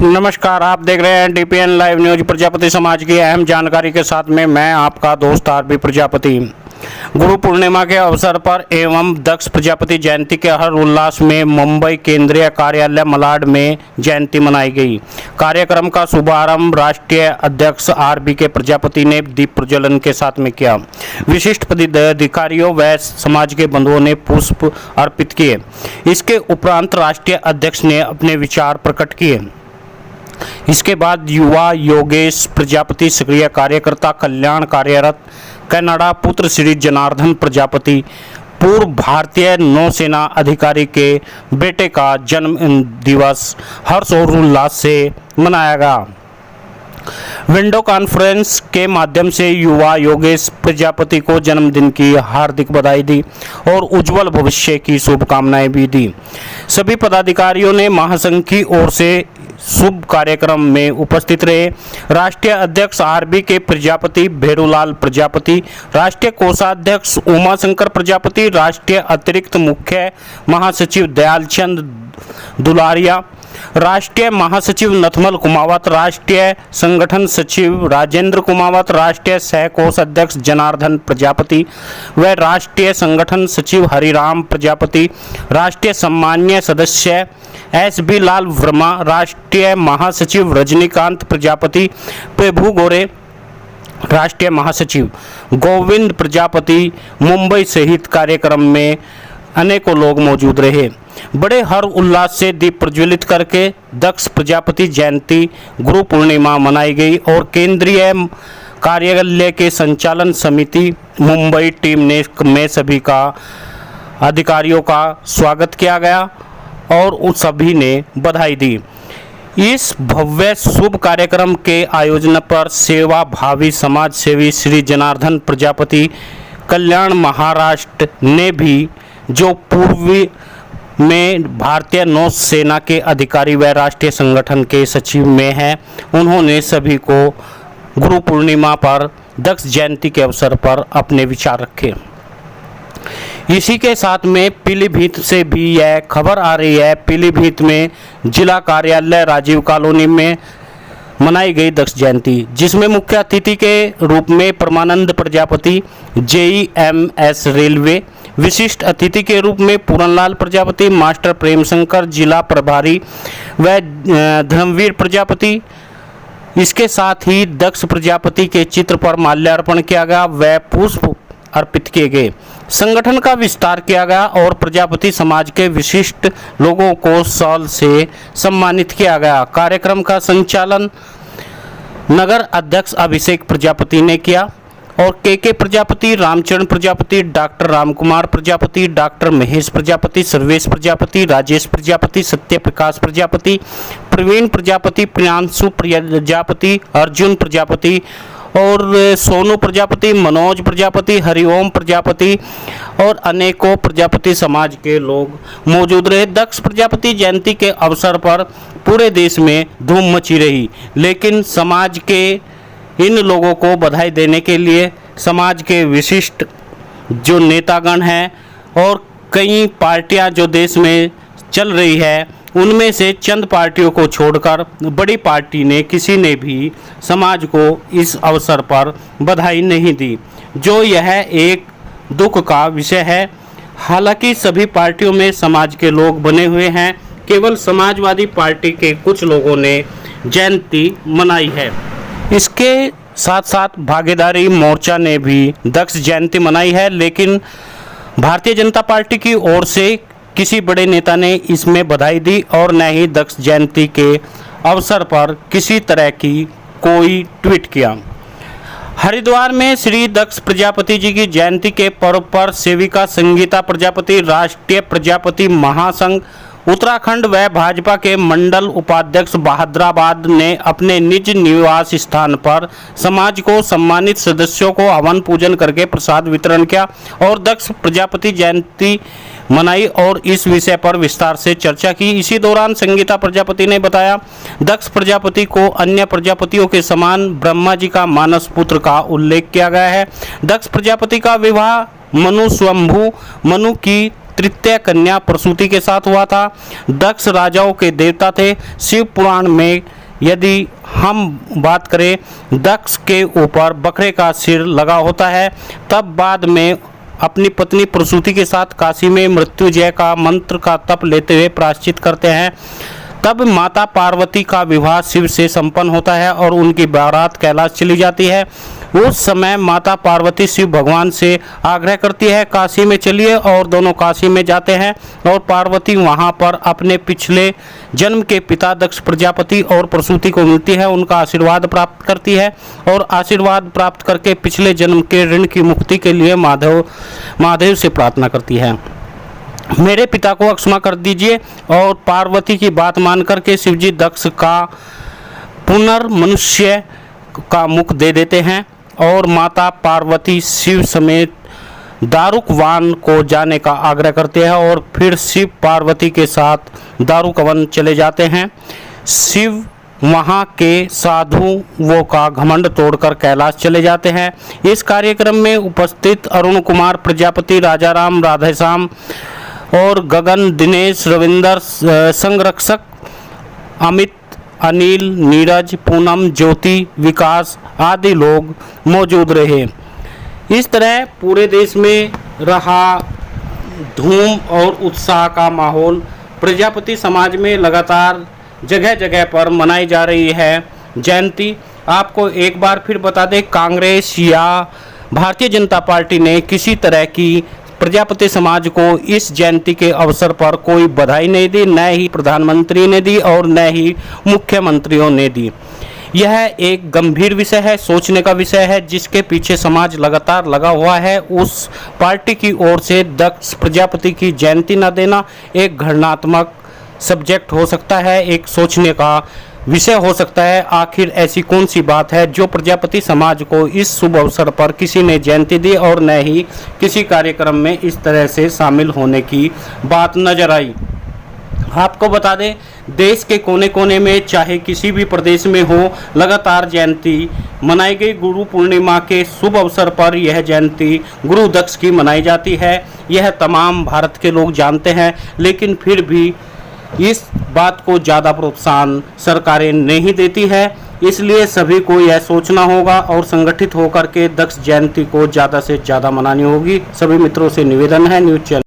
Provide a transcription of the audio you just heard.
नमस्कार, आप देख रहे हैं डीपीएन लाइव न्यूज। प्रजापति समाज की अहम जानकारी के साथ में मैं आपका दोस्त आरबी प्रजापति। गुरु पूर्णिमा के अवसर पर एवं दक्ष प्रजापति जयंती के हर उल्लास में मुंबई केंद्रीय कार्यालय मलाड में जयंती मनाई गई। कार्यक्रम का शुभारंभ राष्ट्रीय अध्यक्ष आरबी के प्रजापति ने दीप प्रज्वलन के साथ में किया। विशिष्ट पदाधिकारियों व समाज के बंधुओं ने पुष्प अर्पित किए। इसके उपरांत राष्ट्रीय अध्यक्ष ने अपने विचार प्रकट किए। इसके बाद युवा योगेश प्रजापति, सक्रिय कार्यकर्ता कल्याण कार्यरत कनाडा पुत्र श्री जनार्दन प्रजापति, पूर्व भारतीय नौसेना अधिकारी के बेटे का जन्म दिवस हर्ष और उल्लास से मनाया गया। विंडो कॉन्फ्रेंस के माध्यम से युवा योगेश प्रजापति को जन्मदिन की हार्दिक बधाई दी और उज्जवल भविष्य की शुभकामनाएं भी दी। सभी पदाधिकारियों ने महासंघ की ओर से शुभ कार्यक्रम में उपस्थित रहे। राष्ट्रीय अध्यक्ष आरबी के प्रजापति भेरूलाल प्रजापति, राष्ट्रीय कोषाध्यक्ष उमाशंकर प्रजापति, राष्ट्रीय अतिरिक्त मुख्य महासचिव दयालचंद दुलारिया, राष्ट्रीय महासचिव नथमल कुमावत, राष्ट्रीय संगठन सचिव राजेंद्र कुमावत, राष्ट्रीय सह कोषाध्यक्ष जनार्दन प्रजापति व राष्ट्रीय संगठन सचिव हरिराम प्रजापति, राष्ट्रीय सम्मानीय सदस्य एस.बी. लाल वर्मा, राष्ट्रीय महासचिव रजनीकांत प्रजापति, प्रभु गोरे, राष्ट्रीय महासचिव गोविंद प्रजापति मुंबई सहित कार्यक्रम में अनेकों लोग मौजूद रहे। बड़े हर उल्लास से दीप प्रज्वलित करके दक्ष प्रजापति जयंती गुरु पूर्णिमा मनाई गई और केंद्रीय कार्यालय के संचालन समिति मुंबई टीम ने में सभी का अधिकारियों का स्वागत किया गया और उन सभी ने बधाई दी। इस भव्य शुभ कार्यक्रम के आयोजन पर सेवा भावी समाज सेवी श्री जनार्दन प्रजापति कल्याण महाराष्ट्र ने भी, जो पूर्वी में भारतीय नौसेना के अधिकारी व राष्ट्रीय संगठन के सचिव में हैं, उन्होंने सभी को गुरु पूर्णिमा पर दक्ष जयंती के अवसर पर अपने विचार रखे। इसी के साथ में पीलीभीत से भी यह खबर आ रही है। पीलीभीत में जिला कार्यालय राजीव कॉलोनी में मनाई गई दक्ष जयंती, जिसमें मुख्य अतिथि के रूप में परमानंद प्रजापति जेईएमएस रेलवे, विशिष्ट अतिथि के रूप में पूरनलाल प्रजापति, मास्टर प्रेम शंकर जिला प्रभारी व धर्मवीर प्रजापति। इसके साथ ही दक्ष प्रजापति के चित्र पर माल्यार्पण किया गया व पुष्प अर्पित किए गए। संगठन का विस्तार किया गया और प्रजापति समाज के विशिष्ट लोगों को शॉल से सम्मानित किया गया। कार्यक्रम का संचालन नगर अध्यक्ष अभिषेक प्रजापति ने किया और के प्रजापति, रामचरण प्रजापति, डॉक्टर रामकुमार प्रजापति, डॉक्टर महेश प्रजापति, सर्वेश प्रजापति, राजेश प्रजापति, सत्य प्रकाश प्रजापति, प्रवीण प्रजापति, प्रियांशु प्रजापति, अर्जुन प्रजापति और सोनू प्रजापति, मनोज प्रजापति, हरिओम प्रजापति और अनेकों प्रजापति समाज के लोग मौजूद रहे। दक्ष प्रजापति जयंती के अवसर पर पूरे देश में धूम मची रही, लेकिन समाज के इन लोगों को बधाई देने के लिए समाज के विशिष्ट जो नेतागण हैं और कई पार्टियां जो देश में चल रही है, उनमें से चंद पार्टियों को छोड़कर बड़ी पार्टी ने किसी ने भी समाज को इस अवसर पर बधाई नहीं दी, जो यह एक दुख का विषय है। हालांकि सभी पार्टियों में समाज के लोग बने हुए हैं, केवल समाजवादी पार्टी के कुछ लोगों ने जयंती मनाई है। इसके साथ साथ भागीदारी मोर्चा ने भी दक्ष जयंती मनाई है, लेकिन भारतीय जनता पार्टी की ओर से किसी बड़े नेता ने इसमें बधाई दी और न ही दक्ष जयंती के अवसर पर किसी तरह की कोई ट्वीट किया। हरिद्वार में श्री दक्ष प्रजापति जी की जयंती के पर्व पर सेविका संगीता प्रजापति, राष्ट्रीय प्रजापति महासंघ उत्तराखंड व भाजपा के मंडल उपाध्यक्ष बहादुराबाद ने अपने निज निवास स्थान पर समाज को सम्मानित सदस्यों को हवन पूजन करके प्रसाद वितरण किया और दक्ष प्रजापति जयंती मनाई और इस विषय पर विस्तार से चर्चा की। इसी दौरान संगीता प्रजापति ने बताया, दक्ष प्रजापति को अन्य प्रजापतियों के समान ब्रह्मा जी का मानस पुत्र का उल्लेख किया गया है। दक्ष प्रजापति का विवाह मनु स्वयंभू मनु की तृतीय कन्या प्रसूति के साथ हुआ था। दक्ष राजाओं के देवता थे। शिव पुराण में यदि हम बात करें, दक्ष के ऊपर बकरे का सिर लगा होता है। तब बाद में अपनी पत्नी प्रसूति के साथ काशी में मृत्युंजय का मंत्र का तप लेते हुए प्रायश्चित करते हैं। तब माता पार्वती का विवाह शिव से संपन्न होता है और उनकी बारात कैलाश चली जाती है। उस समय माता पार्वती शिव भगवान से आग्रह करती है, काशी में चलिए, और दोनों काशी में जाते हैं और पार्वती वहां पर अपने पिछले जन्म के पिता दक्ष प्रजापति और प्रसूति को मिलती है, उनका आशीर्वाद प्राप्त करती है और आशीर्वाद प्राप्त करके पिछले जन्म के ऋण की मुक्ति के लिए महादेव से प्रार्थना करती है, मेरे पिता को क्षमा कर दीजिए। और पार्वती की बात मान करके शिवजी दक्ष का पुनर्मनुष्य का मुख दे देते हैं और माता पार्वती शिव समेत दारुक वन को जाने का आग्रह करते हैं और फिर शिव पार्वती के साथ दारुक वन चले जाते हैं। शिव वहाँ के साधुओं का घमंड तोड़कर कैलाश चले जाते हैं। इस कार्यक्रम में उपस्थित अरुण कुमार प्रजापति, राजाराम, राधेश्याम और गगन, दिनेश, रविंदर, संरक्षक, अमित, अनिल, नीरज, पूनम, ज्योति, विकास आदि लोग मौजूद रहे। इस तरह पूरे देश में रहा धूम और उत्साह का माहौल। प्रजापति समाज में लगातार जगह जगह पर मनाई जा रही है जयंती। आपको एक बार फिर बता दें, कांग्रेस या भारतीय जनता पार्टी ने किसी तरह की प्रजापति समाज को इस जयंती के अवसर पर कोई बधाई नहीं दी, न ही प्रधानमंत्री ने दी और न ही मुख्यमंत्रियों ने दी। यह एक गंभीर विषय है, सोचने का विषय है, जिसके पीछे समाज लगातार लगा हुआ है। उस पार्टी की ओर से दक्ष प्रजापति की जयंती न देना एक घृणात्मक सब्जेक्ट हो सकता है, एक सोचने का विषय हो सकता है। आखिर ऐसी कौन सी बात है जो प्रजापति समाज को इस शुभ अवसर पर किसी ने जयंती दी और न ही किसी कार्यक्रम में इस तरह से शामिल होने की बात नजर आई। आपको बता दें, देश के कोने कोने में चाहे किसी भी प्रदेश में हो, लगातार जयंती मनाई गई। गुरु पूर्णिमा के शुभ अवसर पर यह जयंती गुरु दक्ष की मनाई जाती है। यह तमाम भारत के लोग जानते हैं, लेकिन फिर भी इस बात को ज़्यादा प्रोत्साहन सरकारें नहीं देती है। इसलिए सभी को यह सोचना होगा और संगठित होकर के दक्ष जयंती को ज़्यादा से ज़्यादा मनानी होगी। सभी मित्रों से निवेदन है, न्यूज़ चैनल